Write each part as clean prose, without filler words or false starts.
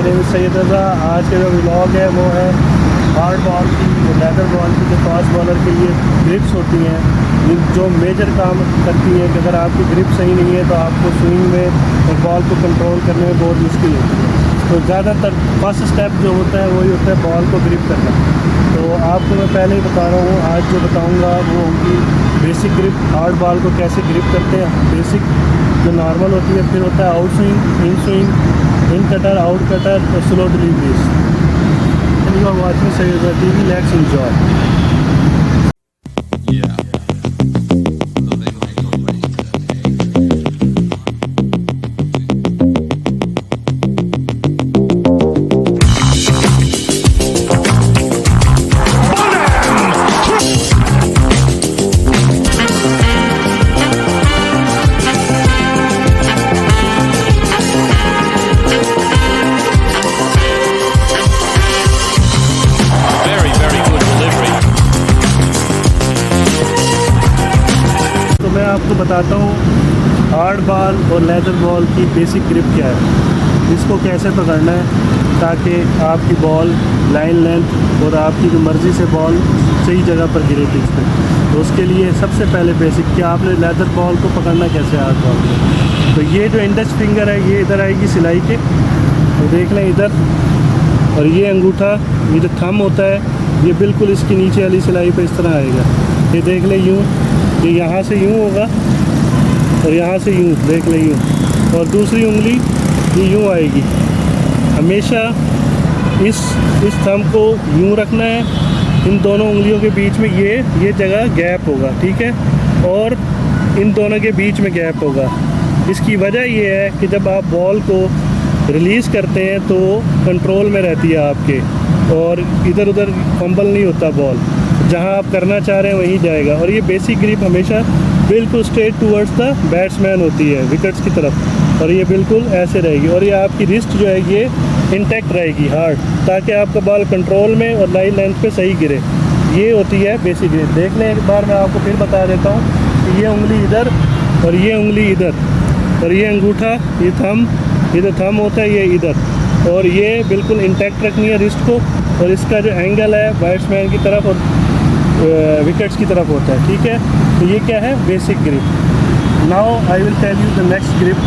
Name is Syed रज़ा। आज का जो व्लॉग है वो है हार्ड बॉल की, लेदर बॉल की जो फास्ट बॉलर के लिए ग्रिप्स होती हैं, जो मेजर काम करती हैं कि अगर आपकी ग्रिप सही नहीं है तो आपको स्विंग में और बॉल को कंट्रोल करने में बहुत मुश्किल होती है। तो ज़्यादातर फर्स्ट स्टेप जो होता है वही होता है बॉल को ग्रिप करना। तो आपको मैं पहले ही बता रहा हूँ, आज जो बताऊँगा वो होगी बेसिक ग्रिप, हार्ड बॉल को कैसे ग्रिप करते हैं। बेसिक जो नॉर्मल होती है, फिर होता है out swing, in cutter, out cutter और slow deliveries. You are watching Syed Raza TV, let's enjoy. मैं आपको बताता हूँ हार्ड बॉल और लेदर बॉल की बेसिक ग्रिप क्या है, इसको कैसे पकड़ना है ताकि आपकी बॉल लाइन लेंथ और आपकी जो मर्ज़ी से बॉल सही जगह पर गिरे पिच पे। तो उसके लिए सबसे पहले बेसिक कि आपने लेदर बॉल को पकड़ना कैसे है हार्ड बॉल को। तो ये जो इंडेक्स फिंगर है ये इधर आएगी सिलाई के, तो देख लें इधर, और ये अंगूठा, ये जो थंब होता है ये बिल्कुल इसकी नीचे वाली सिलाई पे इस तरह आएगा। ये देख लें यूँ, ये यहाँ से यूँ होगा और यहाँ से यूँ, देख लें यूँ, और दूसरी उंगली ये यूँ आएगी। हमेशा इस थंब को यूँ रखना है, इन दोनों उंगलियों के बीच में ये जगह गैप होगा, ठीक है, और इन दोनों के बीच में गैप होगा। इसकी वजह ये है कि जब आप बॉल को रिलीज़ करते हैं तो कंट्रोल में रहती है आपके, और इधर उधर फंबल नहीं होता बॉल, जहां आप करना चाह रहे हैं वहीं जाएगा। और ये बेसिक ग्रिप हमेशा बिल्कुल स्ट्रेट टूवर्ड्स द बैट्समैन होती है, विकेट्स की तरफ, और ये बिल्कुल ऐसे रहेगी। और ये आपकी रिस्ट जो है ये इंटैक्ट रहेगी हार्ड, ताकि आपका बॉल कंट्रोल में और लाइन लेंथ पे सही गिरे। ये होती है बेसिक ग्रिप। देख लें एक बार, मैं आपको फिर बता देता हूँ कि ये उंगली इधर और ये उंगली इधर, और ये अंगूठा, ये थंब, ये जो थंब होता है ये इधर, और ये बिल्कुल इंटैक्ट रखनी है रिस्ट को। और इसका जो एंगल है बैट्समैन की तरफ और विकेट्स की तरफ होता है, ठीक है। तो ये क्या है basic grip. Now I will tell you the next grip,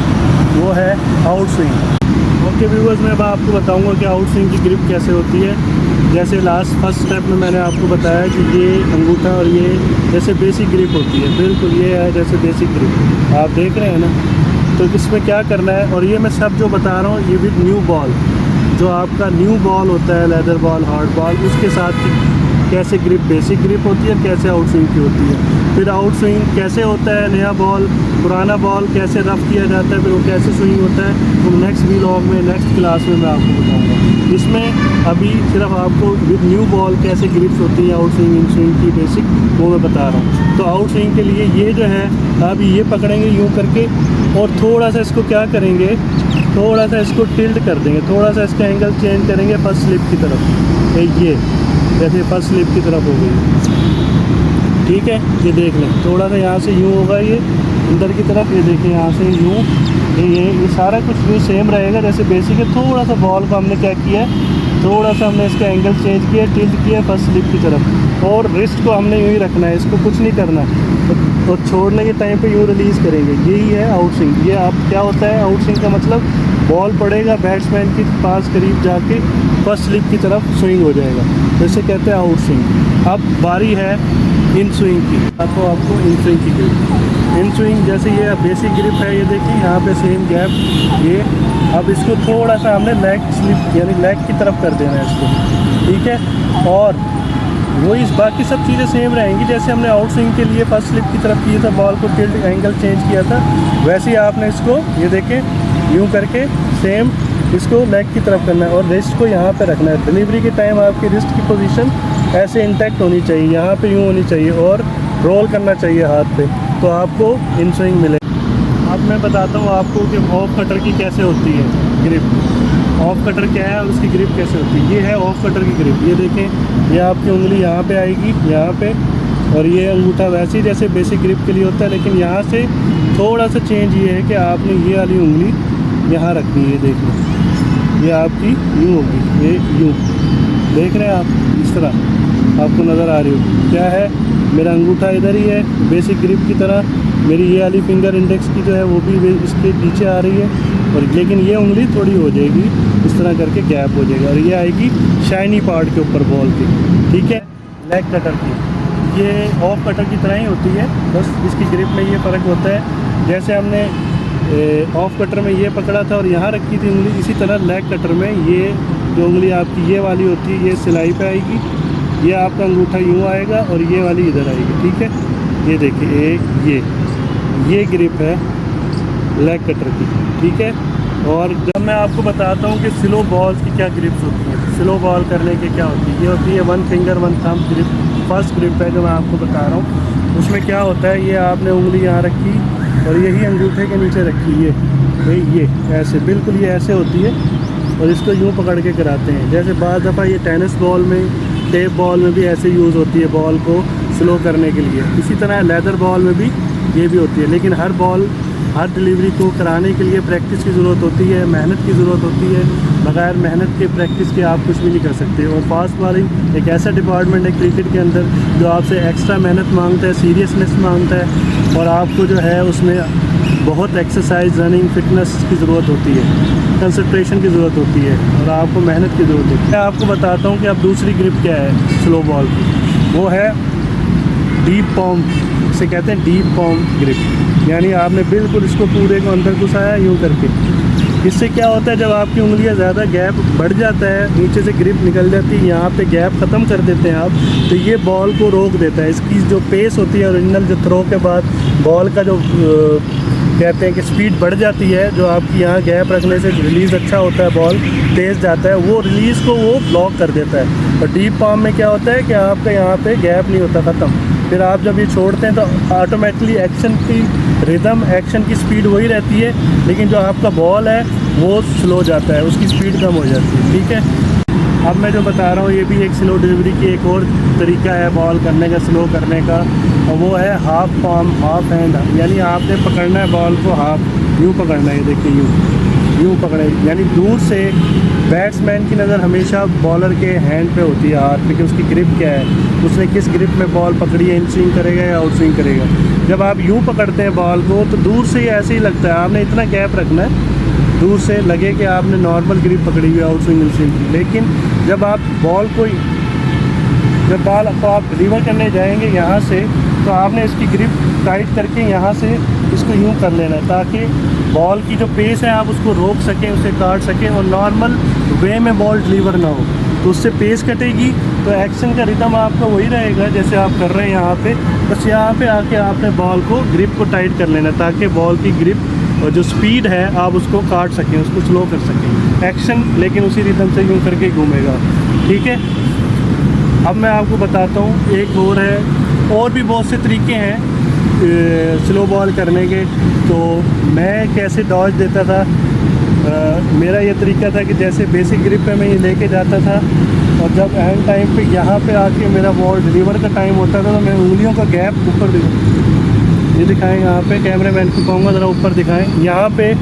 वो है आउट स्विंग। ओके व्यूअर्स, मैं अब आपको बताऊंगा कि आउट स्विंग की ग्रिप कैसे होती है। जैसे फर्स्ट स्टेप में मैंने आपको बताया कि ये अंगूठा और ये जैसे बेसिक ग्रिप होती है, बिल्कुल ये है जैसे बेसिक ग्रिप, आप देख रहे हैं ना। तो इसमें क्या करना है, और ये मैं सब जो बता रहा हूँ ये विद न्यू बॉल, जो आपका न्यू बॉल होता है लेदर बॉल, हार्ड बॉल, उसके साथ कैसे ग्रिप बेसिक ग्रिप होती है, कैसे आउट स्विंग की होती है। फिर आउट स्विंग कैसे होता है, नया बॉल पुराना बॉल कैसे रफ किया जाता है, फिर वो कैसे स्विंग होता है, तो नेक्स्ट व्लॉग में, नेक्स्ट क्लास में मैं आपको बताऊंगा। इसमें अभी सिर्फ आपको विद न्यू बॉल कैसे ग्रिप्स होती है आउट स्विंग, इन स्विंग की बेसिक, वो मैं बता रहा हूँ। तो आउट स्विंग के लिए ये जो है आप ये पकड़ेंगे यूँ करके, और थोड़ा सा इसको क्या करेंगे, थोड़ा सा इसको टिल्ट कर देंगे, थोड़ा सा इसका एंगल चेंज करेंगे फर्स्ट स्लिप की तरफ, ये जैसे फर्स्ट स्लिप की तरफ हो गई, ठीक है। ये देख लें, थोड़ा सा यहाँ से यूँ होगा, ये अंदर की तरफ, ये देखिए यहाँ से यूँ, ये सारा कुछ यूँ सेम रहेगा जैसे बेसिक है। थोड़ा सा बॉल को हमने क्या किया है, थोड़ा सा हमने इसका एंगल चेंज किया, टिल्ट किया फर्स्ट स्लिप की तरफ, और रिस्ट को हमने यूँ ही रखना है, इसको कुछ नहीं करना। और छोड़ने के टाइम पे यूँ रिलीज़ करेंगे, यही है आउट स्विंग। ये आप क्या होता है आउट स्विंग का मतलब, बॉल पड़ेगा बैट्समैन के पास करीब जाके फर्स्ट स्लिप की तरफ स्विंग हो जाएगा, तो इसे कहते हैं आउट स्विंग। अब बारी है इन स्विंग की, आपको इन स्विंग की ग्रिप। इन स्विंग जैसे ये बेसिक ग्रिप है, ये देखिए यहाँ पे सेम गैप, ये अब इसको थोड़ा सा हमने लेग स्लिप यानी लेग की तरफ कर देना है इसको, ठीक है। और वो इस बाकी सब चीज़ें सेम रहेंगी, जैसे हमने आउट स्विंग के लिए फर्स्ट स्लिप की तरफ किया था, बॉल को टिल्ट एंगल चेंज किया था, वैसे ही आपने इसको ये देखें यूँ करके सेम इसको लेग की तरफ करना है, और रिस्ट को यहाँ पे रखना है। डिलीवरी के टाइम आपकी रिस्ट की पोजीशन ऐसे इंटैक्ट होनी चाहिए, यहाँ पे यूँ होनी चाहिए, और रोल करना चाहिए हाथ पे, तो आपको इन स्विंग मिले। अब मैं बताता हूँ आपको कि ऑफ कटर की कैसे होती है ग्रिप। ऑफ कटर क्या है और उसकी ग्रिप कैसे होती है। ये है ऑफ कटर की ग्रिप, ये देखें, ये आपकी उंगली यहाँ पे आएगी, यहाँ पे, और ये अंगूठा वैसे ही जैसे बेसिक ग्रिप के लिए होता है, लेकिन यहाँ से थोड़ा सा चेंज ये है कि आपने ये वाली उंगली यहाँ रखनी है, देख लो, ये आपकी यूँ होगी, ये यूँ देख रहे हैं आप, इस तरह आपको नज़र आ रही होगी। क्या है, मेरा अंगूठा इधर ही है बेसिक ग्रिप की तरह, मेरी ये वाली फिंगर इंडेक्स की जो है वो भी इसके नीचे आ रही है, और लेकिन ये उंगली थोड़ी हो जाएगी इस तरह करके गैप हो जाएगा, और ये आएगी शाइनी पार्ट के ऊपर बॉल की। ठीक है, लेग कटर की ये ऑफ कटर की तरह ही होती है, बस इसकी ग्रिप में ये फ़र्क होता है। जैसे हमने ऑफ कटर में ये पकड़ा था और यहाँ रखी थी उंगली, इसी तरह लेग कटर में ये जो उंगली आपकी ये वाली होती है, ये सिलाई पे आएगी, ये आपका अंगूठा यूँ आएगा और ये वाली इधर आएगी। ठीक है, ये देखिए ये ग्रिप है लेग कटर की। ठीक है, और जब मैं आपको बताता हूँ कि स्लो बॉल्स की क्या ग्रिप्स होती हैं, स्लो बॉल करने की क्या होती है, ये होती है 1 finger 1 thumb grip. First grip है जो मैं आपको बता रहा हूँ, उसमें क्या होता है, ये आपने उंगली यहाँ रखी और यही अंगूठे के नीचे रखी, ये ऐसे बिल्कुल ये ऐसे होती है, और इसको यूँ पकड़ के कराते हैं। जैसे बाद दफ़ा ये टेनिस बॉल में, टेप बॉल में भी ऐसे यूज़ होती है बॉल को स्लो करने के लिए, इसी तरह लेदर बॉल में भी ये भी होती है। लेकिन हर डिलीवरी को कराने के लिए प्रैक्टिस की ज़रूरत होती है, मेहनत की ज़रूरत होती है। बगैर मेहनत के प्रैक्टिस के आप कुछ भी नहीं कर सकते। और फास्ट बॉलिंग एक ऐसा डिपार्टमेंट है क्रिकेट के अंदर जो आपसे एक्स्ट्रा मेहनत मांगता है, सीरियसनेस मांगता है, और आपको जो है उसमें बहुत एक्सरसाइज, रनिंग, फिटनेस की ज़रूरत होती है, कंसंट्रेशन की ज़रूरत होती है, और आपको मेहनत की ज़रूरत होती है। मैं आपको बताता हूँ कि अब दूसरी ग्रिप क्या है स्लो बॉल की, वो है डीप पॉम, इसे कहते हैं डीप पॉम ग्रिप। यानी आपने बिल्कुल इसको पूरे को अंदर घुसाया यूँ करके। इससे क्या होता है, जब आपकी उंगलियां ज़्यादा गैप बढ़ जाता है, नीचे से ग्रिप निकल जाती है, यहाँ पे गैप ख़त्म कर देते हैं आप, तो ये बॉल को रोक देता है। इसकी जो पेस होती है ओरिजिनल, जो थ्रो के बाद बॉल का जो कहते हैं कि स्पीड बढ़ जाती है, जो आपकी यहाँ गैप रखने से रिलीज़ अच्छा होता है, बॉल तेज़ जाता है, वो रिलीज़ को वो ब्लॉक कर देता है। और डीप पॉम में क्या होता है कि आपका यहाँ पे गैप नहीं होता, ख़त्म। फिर आप जब ये छोड़ते हैं तो ऑटोमेटिकली एक्शन की रिदम, एक्शन की स्पीड वही रहती है, लेकिन जो आपका बॉल है वो स्लो जाता है, उसकी स्पीड कम हो जाती है। ठीक है, अब मैं जो बता रहा हूँ ये भी एक स्लो डिलीवरी की एक और तरीका है बॉल करने का, स्लो करने का, और वो है हाफ पाम, हाफ हैंड। यानी आपने पकड़ना है बॉल को हाफ, यूँ पकड़ना है, देखिए यूँ पकड़े, यानी दूर से। बैट्समैन की नज़र हमेशा बॉलर के हैंड पे होती है, हाथ पे, कि उसकी ग्रिप क्या है, उसने किस ग्रिप में बॉल पकड़ी है, इन स्विंग करेगा या आउट स्विंग करेगा। जब आप यूँ पकड़ते हैं बॉल को तो दूर से ही ऐसे ही लगता है, आपने इतना गैप रखना है, दूर से लगे कि आपने नॉर्मल ग्रिप पकड़ी हुई है, आउट स्विंग, इन स्विंग की। लेकिन जब बॉल को आप डिलीवर करने जाएंगे यहाँ से, तो आपने इसकी ग्रिप टाइट करके यहाँ से इसको यूँ कर लेना है, ताकि बॉल की जो पेस है आप उसको रोक सकें, उसे काट सकें, और नॉर्मल वे में बॉल डिलीवर ना हो। तो उससे पेस कटेगी, तो एक्शन का रिदम आपका वही रहेगा जैसे आप कर रहे हैं यहाँ पे। बस यहाँ पे आके आपने बॉल को ग्रिप को टाइट कर लेना, ताकि बॉल की ग्रिप और जो स्पीड है आप उसको काट सकें, उसको स्लो कर सकें। एक्शन लेकिन उसी रिदम से यूँ करके घूमेगा। ठीक है, अब मैं आपको बताता हूँ एक और है, और भी बहुत से तरीके हैं स्लो बॉल करने के। तो मैं कैसे डॉज देता था, मेरा ये तरीका था कि जैसे बेसिक ग्रिप पे मैं ये लेके जाता था, और जब एंड टाइम पे यहाँ पे आके मेरा बॉल डिलीवर का टाइम होता था, तो मैं उंगलियों का गैप ऊपर ये दिखाएं, यहाँ पे कैमरे मैन को कहूँगा ज़रा ऊपर दिखाएं, यहाँ पे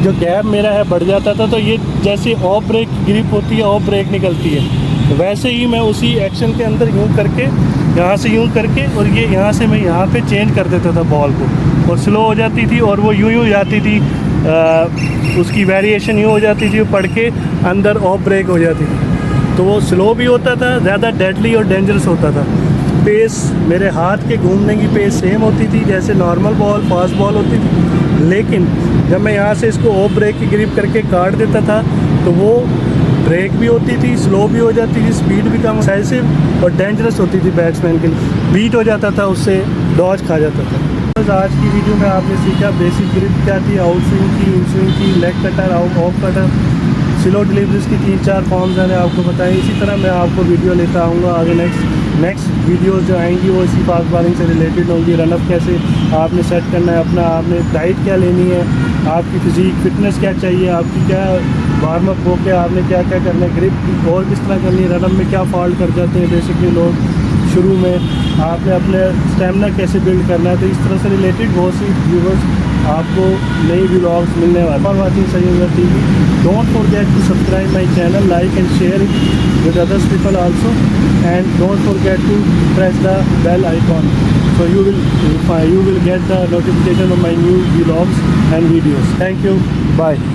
जो गैप मेरा है बढ़ जाता था। तो ये जैसे ऑफ ब्रेक ग्रिप होती है, ऑफ ब्रेक निकलती है, वैसे ही मैं उसी एक्शन के अंदर यूँ करके, यहाँ से यूँ करके, और ये यहाँ से मैं यहाँ पे चेंज कर देता था बॉल को, और स्लो हो जाती थी, और वो यूँ जाती थी, उसकी वेरिएशन यूँ हो जाती थी, पढ़ के अंदर ऑफ ब्रेक हो जाती थी। तो वो स्लो भी होता था, ज़्यादा डेडली और डेंजरस होता था। पेस, मेरे हाथ के घूमने की पेस सेम होती थी जैसे नॉर्मल बॉल, फास्ट बॉल होती थी, लेकिन जब मैं यहाँ से इसको ऑफ ब्रेक की ग्रिप करके काट देता था, तो वो ब्रेक भी होती थी, स्लो भी हो जाती थी, स्पीड भी कम, एक्सेसिव और डेंजरस होती थी बैट्समैन के लिए, बीट हो जाता था, उससे डॉज खा जाता था। बस आज की वीडियो में आपने सीखा बेसिक ग्रिप क्या थी, आउट स्विंग की, इन स्विंग की, leg cutter, off cutter, slow deliveries की 3-4 फॉर्म्स मैंने आपको बताए। इसी तरह मैं आपको वीडियो लेता आऊँगा आगे। नेक्स्ट वीडियोस जो आएंगी वो इसी फास्ट बॉलिंग से रिलेटेड होंगी। रनअप कैसे आपने सेट करना है अपना, आपने डाइट क्या लेनी है, आपकी फिजिक फिटनेस क्या चाहिए, आपकी क्या वार्म अप हो के आपने क्या क्या करना है, ग्रिप और किस तरह करनी है, रनअप में क्या फॉल्ट कर जाते हैं बेसिकली लोग शुरू में, आपने अपने स्टेमिना कैसे बिल्ड करना है। तो इस तरह से रिलेटेड बहुत सी व्यूवर्स आपको नई व्लॉग्स मिलने वाले। For watching Sahi TV, don't forget to subscribe my channel, like and share it with others people also, and don't forget to press the bell icon so you will get the notification of my new vlogs and videos. Thank you, bye.